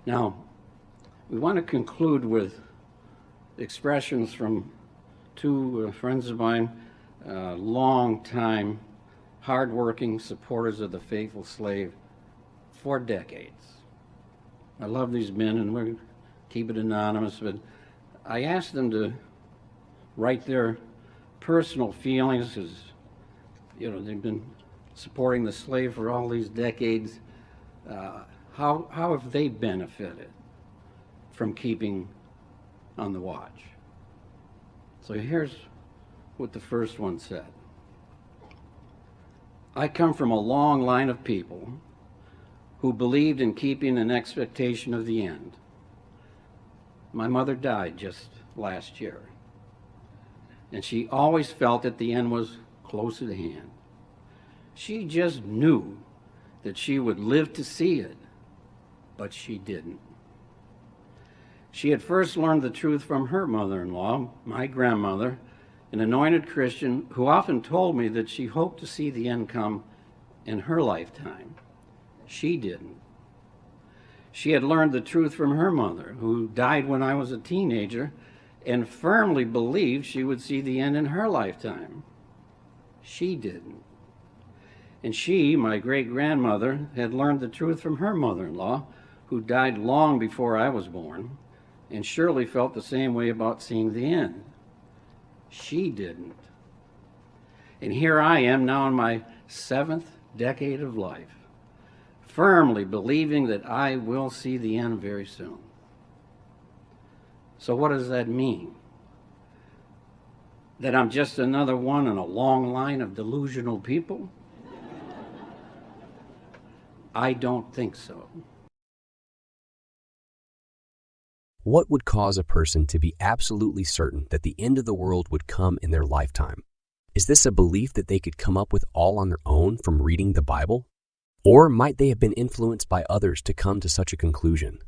Now, we want to conclude with expressions from two friends of mine, long-time, hard-working supporters of the faithful slave for decades. I love these men, and we're keep it anonymous, but I asked them to write their personal feelings, because they've been supporting the slave for all these decades. How have they benefited from keeping on the watch? So here's what the first one said. I come from a long line of people who believed in keeping an expectation of the end. My mother died just last year, and she always felt that the end was close at hand. She just knew that she would live to see it, but she didn't. She had first learned the truth from her mother-in-law, my grandmother, an anointed Christian who often told me that she hoped to see the end come in her lifetime. She didn't. She had learned the truth from her mother, who died when I was a teenager, and firmly believed she would see the end in her lifetime. She didn't. And she, my great-grandmother, had learned the truth from her mother-in-law, who died long before I was born, and surely felt the same way about seeing the end. She didn't. And here I am now in my 7th decade of life, firmly believing that I will see the end very soon. So what does that mean? That I'm just another one in a long line of delusional people? I don't think so. What would cause a person to be absolutely certain that the end of the world would come in their lifetime? Is this a belief that they could come up with all on their own from reading the Bible? Or might they have been influenced by others to come to such a conclusion?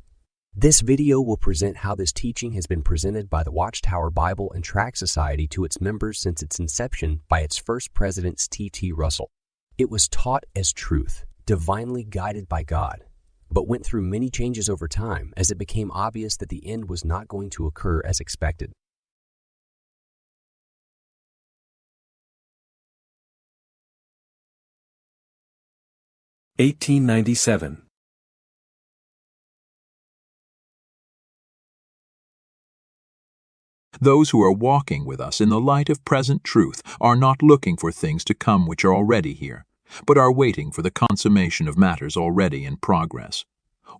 This video will present how this teaching has been presented by the Watchtower Bible and Tract Society to its members since its inception by its first president, T.T. Russell. It was taught as truth, divinely guided by God, but went through many changes over time as it became obvious that the end was not going to occur as expected. (1897). Those who are walking with us in the light of present truth are not looking for things to come which are already here, but are waiting for the consummation of matters already in progress.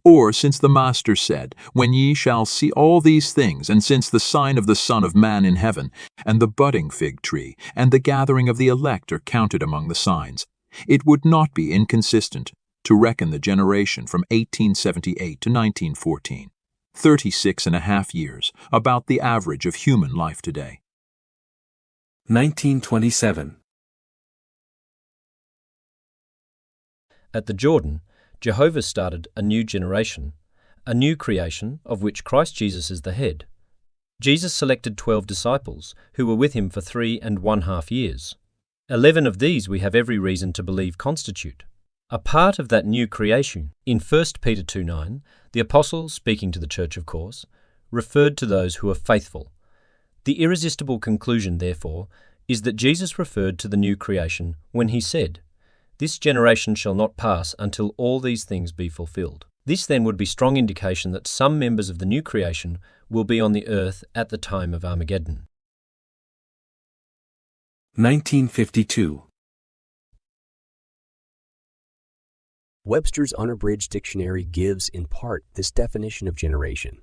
Or, since the Master said, "When ye shall see all these things, and since the sign of the Son of Man in heaven, and the budding fig tree, and the gathering of the elect are counted among the signs," it would not be inconsistent to reckon the generation from 1878 to 1914, 36.5 years, about the average of human life today. 1927. At the Jordan, Jehovah started a new generation, a new creation of which Christ Jesus is the head. Jesus selected 12 disciples who were with him for 3.5 years. 11 of these we have every reason to believe constitute a part of that new creation. In 1 Peter 2:9, the apostle, speaking to the church of course, referred to those who are faithful. The irresistible conclusion, therefore, is that Jesus referred to the new creation when he said, "This generation shall not pass until all these things be fulfilled." This then would be strong indication that some members of the new creation will be on the earth at the time of Armageddon. 1952. Webster's Unabridged Dictionary gives, in part, this definition of generation: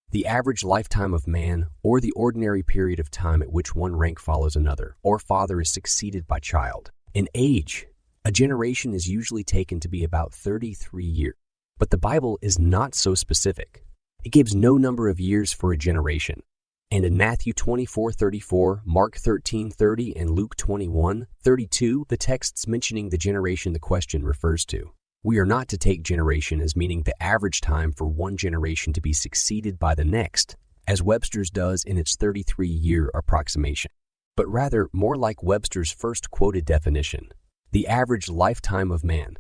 the average lifetime of man, or the ordinary period of time at which one rank follows another, or father is succeeded by child. In age, a generation is usually taken to be about 33 years. But the Bible is not so specific. It gives no number of years for a generation. And in Matthew 24:34, Mark 13:30, and Luke 21:32, the texts mentioning the generation the question refers to, we are not to take generation as meaning the average time for one generation to be succeeded by the next, as Webster's does in its 33-year approximation, but rather more like Webster's first quoted definition: the average lifetime of man.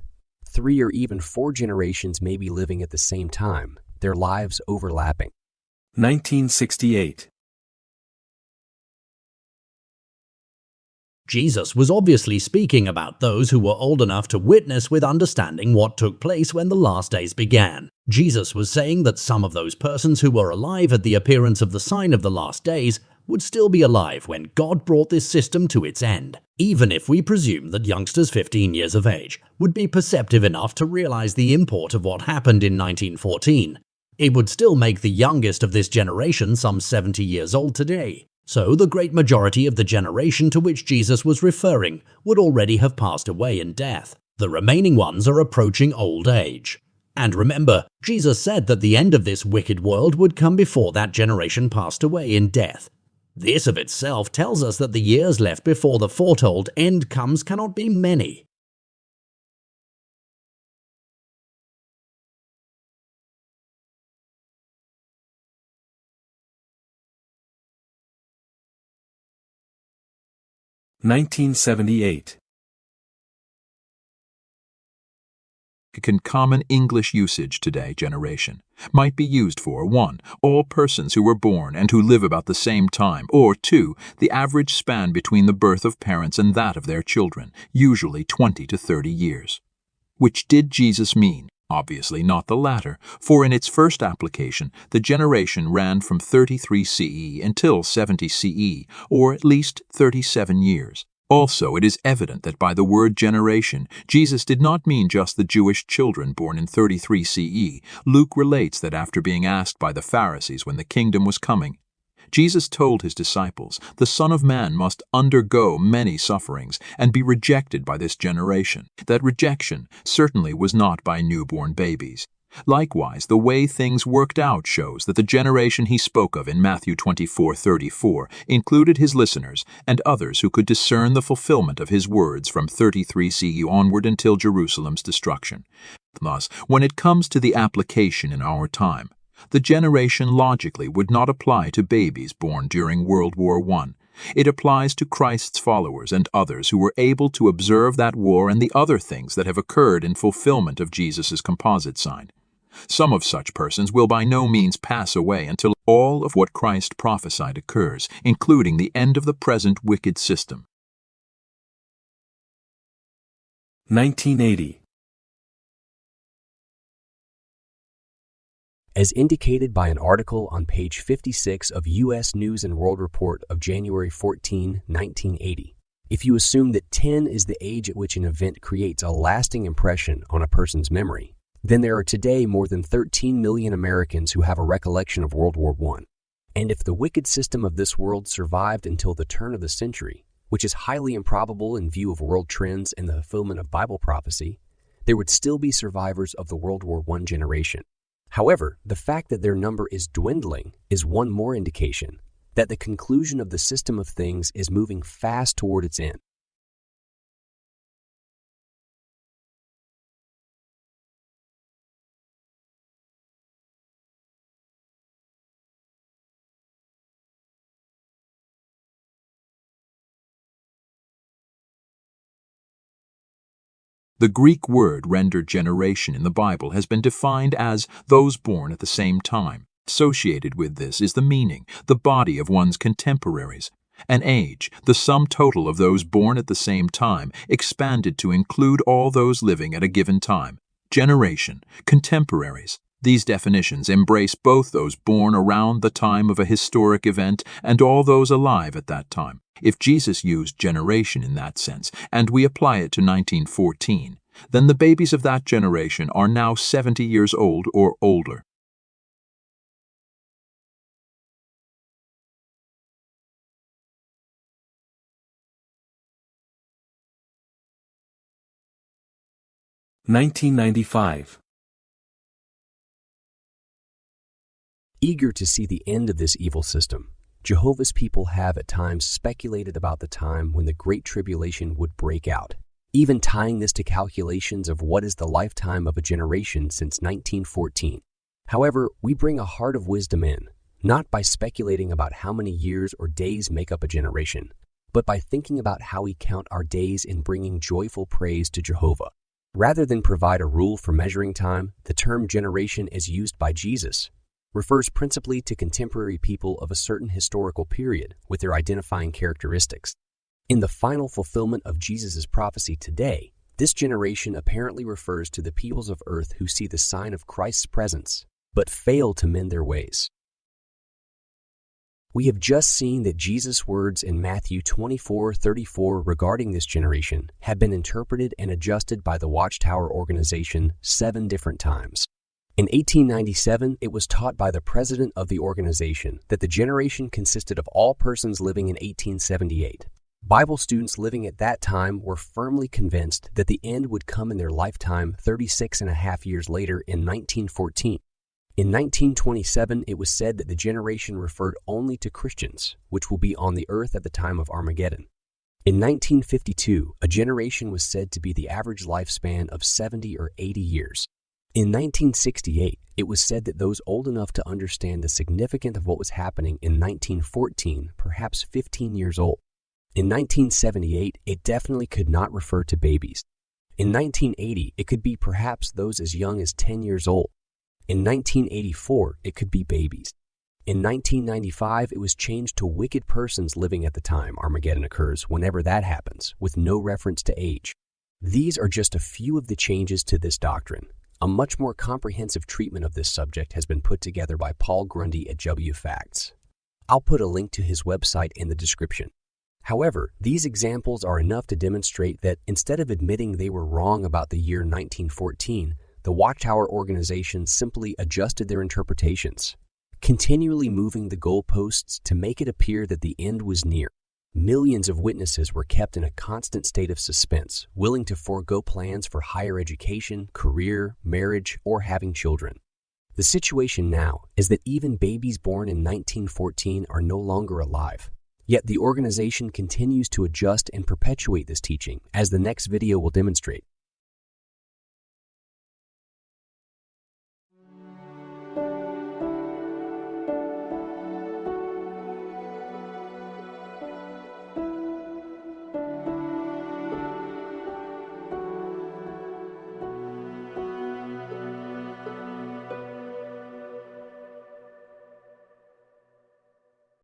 3 or even 4 generations may be living at the same time, their lives overlapping. 1968. Jesus was obviously speaking about those who were old enough to witness with understanding what took place when the last days began. Jesus was saying that some of those persons who were alive at the appearance of the sign of the last days would still be alive when God brought this system to its end. Even if we presume that youngsters 15 years of age would be perceptive enough to realize the import of what happened in 1914, it would still make the youngest of this generation some 70 years old today. So the great majority of the generation to which Jesus was referring would already have passed away in death. The remaining ones are approaching old age. And remember, Jesus said that the end of this wicked world would come before that generation passed away in death. This of itself tells us that the years left before the foretold end comes cannot be many. (1978). In common English usage today, generation, might be used for 1. All persons who were born and who live about the same time, or 2. The average span between the birth of parents and that of their children, usually 20 to 30 years. Which did Jesus mean? Obviously not the latter, for in its first application, the generation ran from 33 CE until 70 CE, or at least 37 years. Also, it is evident that by the word generation, Jesus did not mean just the Jewish children born in 33 CE. Luke relates that after being asked by the Pharisees when the kingdom was coming, Jesus told his disciples, the Son of Man must undergo many sufferings and be rejected by this generation. That rejection certainly was not by newborn babies. Likewise, the way things worked out shows that the generation he spoke of in Matthew 24:34 included his listeners and others who could discern the fulfillment of his words from 33 CE onward until Jerusalem's destruction. Thus, when it comes to the application in our time, the generation logically would not apply to babies born during World War I. It applies to Christ's followers and others who were able to observe that war and the other things that have occurred in fulfillment of Jesus' composite sign. Some of such persons will by no means pass away until all of what Christ prophesied occurs, including the end of the present wicked system. 1980. As indicated by an article on page 56 of U.S. News & World Report of January 14, 1980, if you assume that 10 is the age at which an event creates a lasting impression on a person's memory, then there are today more than 13 million Americans who have a recollection of World War I. And if the wicked system of this world survived until the turn of the century, which is highly improbable in view of world trends and the fulfillment of Bible prophecy, there would still be survivors of the World War I generation. However, the fact that their number is dwindling is one more indication that the conclusion of the system of things is moving fast toward its end. The Greek word rendered generation in the Bible has been defined as those born at the same time. Associated with this is the meaning, the body of one's contemporaries. An age, the sum total of those born at the same time, expanded to include all those living at a given time. Generation, contemporaries. These definitions embrace both those born around the time of a historic event and all those alive at that time. If Jesus used generation in that sense, and we apply it to 1914, then the babies of that generation are now 70 years old or older. (1995). Eager to see the end of this evil system, Jehovah's people have at times speculated about the time when the Great Tribulation would break out, even tying this to calculations of what is the lifetime of a generation since 1914. However, we bring a heart of wisdom in, not by speculating about how many years or days make up a generation, but by thinking about how we count our days in bringing joyful praise to Jehovah. Rather than provide a rule for measuring time, the term generation as used by Jesus refers principally to contemporary people of a certain historical period with their identifying characteristics. In the final fulfillment of Jesus' prophecy today, this generation apparently refers to the peoples of earth who see the sign of Christ's presence, but fail to mend their ways. We have just seen that Jesus' words in Matthew 24:34 regarding this generation have been interpreted and adjusted by the Watchtower organization 7 different times. In 1897, it was taught by the president of the organization that the generation consisted of all persons living in 1878. Bible students living at that time were firmly convinced that the end would come in their lifetime 36 and a half years later in 1914. In 1927, it was said that the generation referred only to Christians, which will be on the earth at the time of Armageddon. In 1952, a generation was said to be the average lifespan of 70 or 80 years. In 1968, it was said that those old enough to understand the significance of what was happening in 1914, perhaps 15 years old. In 1978, it definitely could not refer to babies. In 1980, it could be perhaps those as young as 10 years old. In 1984, it could be babies. In 1995, it was changed to wicked persons living at the time Armageddon occurs, whenever that happens, with no reference to age. These are just a few of the changes to this doctrine. A much more comprehensive treatment of this subject has been put together by Paul Grundy at W Facts. I'll put a link to his website in the description. However, these examples are enough to demonstrate that instead of admitting they were wrong about the year 1914, the Watchtower organization simply adjusted their interpretations, continually moving the goalposts to make it appear that the end was near. Millions of witnesses were kept in a constant state of suspense, willing to forego plans for higher education, career, marriage, or having children. The situation now is that even babies born in 1914 are no longer alive. Yet the organization continues to adjust and perpetuate this teaching, as the next video will demonstrate.